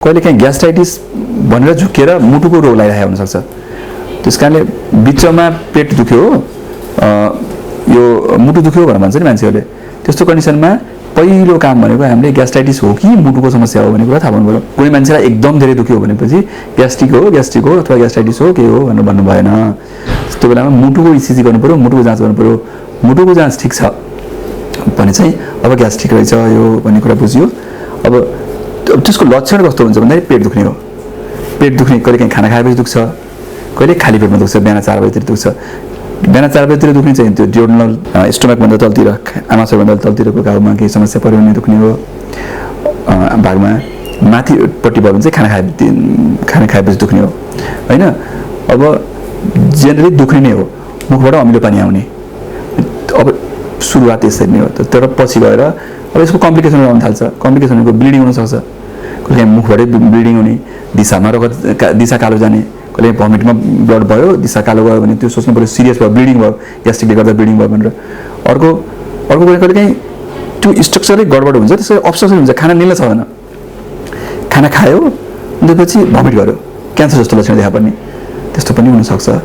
कहिलेकाहीँ ग्यास्ट्राइटिस भनेर झुकेर मुटुको रोग लागिरहेको हुनसक्छ। त्यस कारणले बिचमा पेट दुख्यो यो मुटु दुख्यो भनेर भन्छ नि मान्छेहरूले। त्यस्तो कन्डिसनमा पहिलो काम भनेको हामीले ग्यास्ट्राइटिस हो कि मुटुको समस्या हो भन्ने कुरा थाहा पाउनु पर्यो। कुनै मान्छेलाई एकदम धेरै दुख्यो भनेपछि ग्यास्ट्रिक हो अथवा ग्यास्ट्राइटिस हो के हो भनेर भन्नु भएन। त्यस्तो बेलामा मुटुको इसिजी गर्नु पर्यो, मुटुको जाँच गर्नु पर्यो। मुटुको जाँच ठिक छ भने चाहिँ अब ग्यास्ट्रिक रहेछ यो भन्ने कुरा बुझियो। अब त्यसको लक्षण कस्तो हुन्छ भन्दाखेरि पेट दुख्ने हो। पेट दुख्ने कहिलेकाहीँ खाना खाएपछि दुख्छ, कहिले खाली पेटमा दुख्छ, बिहान 4 बजेतिर दुख्छ। बिहान 4 बजेतिर दुख्ने चाहिँ त्यो ड्युओडनल स्टोमकभन्दा तलतिर, आमाशयभन्दा तलतिरको घाउमा केही समस्या पऱ्यो भने दुख्ने हो। भागमा माथिपट्टि भयो भने चाहिँ खाना खाएपछि दुख्ने हो होइन। अब जेनरली दुख्ने नै हो, मुखबाट अमिलो पानी आउने। अब सुरुवात यसरी नै हो। तर पछि गएर अब यसको कम्प्लिकेसन आउन थाल्छ। कम्प्लिकेसन भनेको ब्लिडिङ हुनसक्छ, कहिले मुखबाटै ब्लिडिङ हुने, दिशा कालो जाने, कहिले भमिटमा ब्लड भयो, दिशा कालो भयो भने त्यो सोच्नु पर्यो सिरियस भयो, ब्लिडिङ भयो, ग्यास्ट्रिकले गर्दा ब्लिडिङ भयो भनेर। अर्को कहिलेकाहीँ त्यो स्ट्रक्चरै गडबड हुन्छ, त्यसै अब्स्ट्रक्सन हुन्छ, खाना निल्न सक्दैन। खाना खायो त्यसपछि भमिट गर्यो, क्यान्सर जस्तो लक्षण देखा पर्ने, त्यस्तो पनि हुनसक्छ।